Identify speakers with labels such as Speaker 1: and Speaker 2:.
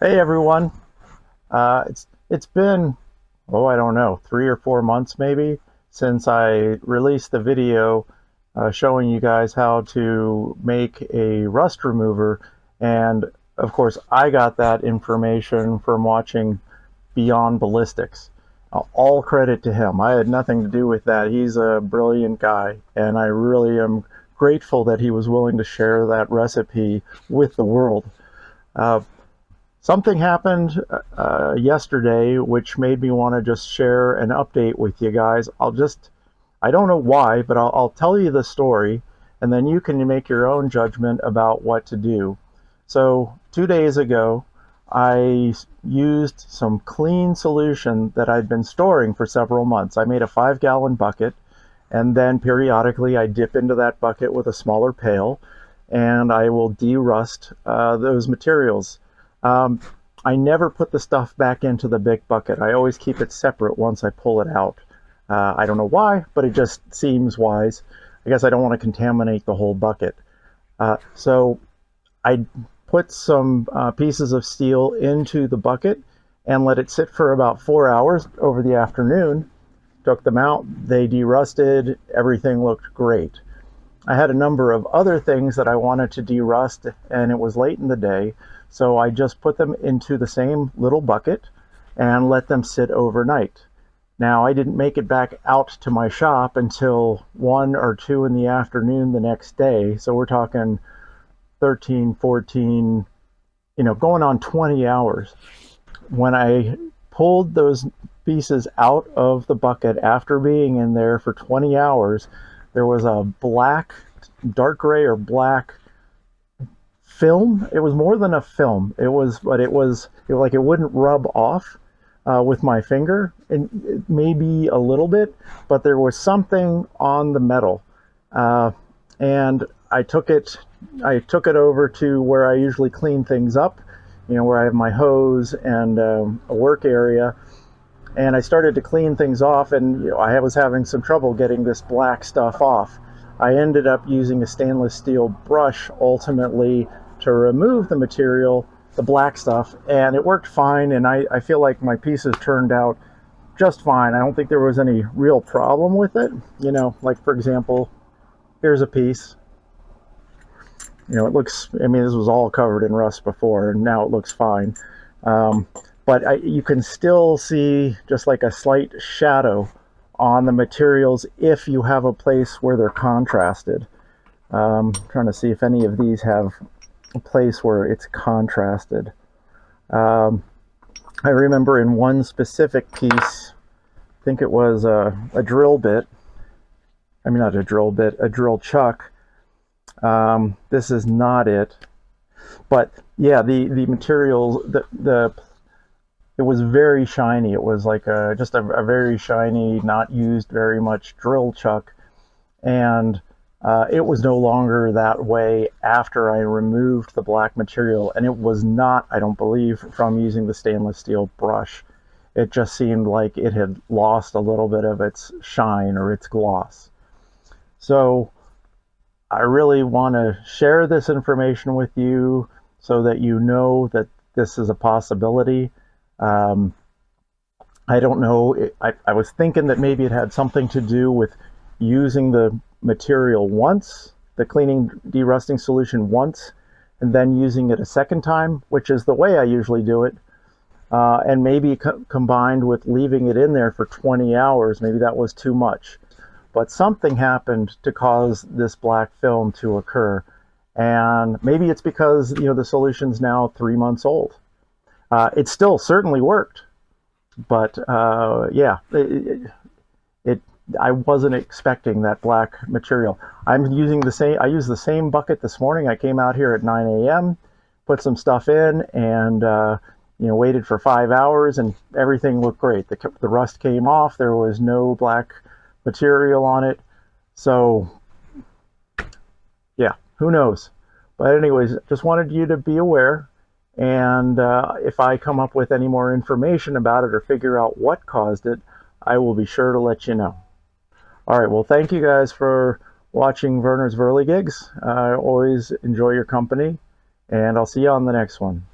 Speaker 1: Hey everyone. It's been, oh, I don't know, 3 or 4 months maybe since I released the video showing you guys how to make a rust remover. And of course, I got that information from watching Beyond Ballistics. All credit to him. I had nothing to do with that. He's a brilliant guy, and I really am grateful that he was willing to share that recipe with the world. Uh, Something happened yesterday which made me want to just share an update with you guys. I don't know why, but I'll tell you the story, and then you can make your own judgment about what to do. So 2 days ago, I used some clean solution that I'd been storing for several months. I made a 5-gallon bucket, and then periodically I dip into that bucket with a smaller pail, and I will de-rust those materials. Um, I never put the stuff back into the big bucket. I always keep it separate once I pull it out. I don't know why, but it just seems wise. I guess I don't want to contaminate the whole bucket. So I put some pieces of steel into the bucket and let it sit for about 4 hours over the afternoon. Took them out, they derusted, everything looked great. I had a number of other things that I wanted to derust, and it was late in the day, so I just put them into the same little bucket and let them sit overnight. Now, I didn't make it back out to my shop until 1 or 2 in the afternoon the next day, so we're talking 13, 14, going on 20 hours. When I pulled those pieces out of the bucket after being in there for 20 hours, there was a black, dark gray or black film. It was more than a film. It was like it wouldn't rub off with my finger, and maybe a little bit, but there was something on the metal. And I took it over to where I usually clean things up, where I have my hose and a work area. And I started to clean things off, and I was having some trouble getting this black stuff off. I ended up using a stainless steel brush ultimately to remove the material, the black stuff, and it worked fine, and I feel like my pieces turned out just fine. I don't think there was any real problem with it. Like for example, here's a piece. It looks, this was all covered in rust before, and now it looks fine. But you can still see just like a slight shadow on the materials if you have a place where they're contrasted. Trying to see if any of these have a place where it's contrasted. I remember in one specific piece, I think it was a drill bit. Not a drill bit, a drill chuck. This is not it. But yeah, the material, it was very shiny. It was like just a very shiny, not used very much drill chuck. And it was no longer that way after I removed the black material. And it was not, I don't believe, from using the stainless steel brush. It just seemed like it had lost a little bit of its shine or its gloss. So I really want to share this information with you so that you know that this is a possibility. I don't know. I was thinking that maybe it had something to do with using the material once, the cleaning derusting solution once, and then using it a second time, which is the way I usually do it. And maybe combined with leaving it in there for 20 hours, maybe that was too much. But something happened to cause this black film to occur. And maybe it's because, the solution's now 3 months old. It still certainly worked, but yeah, I wasn't expecting that black material. I used the same bucket this morning. I came out here at 9 a.m., put some stuff in, and waited for 5 hours, and everything looked great. The rust came off. There was no black material on it. So yeah, who knows? But anyways, just wanted you to be aware. And if I come up with any more information about it or figure out what caused it, I will be sure to let you know. All right, well, thank you guys for watching Werner's Whirligigs. I always enjoy your company, and I'll see you on the next one.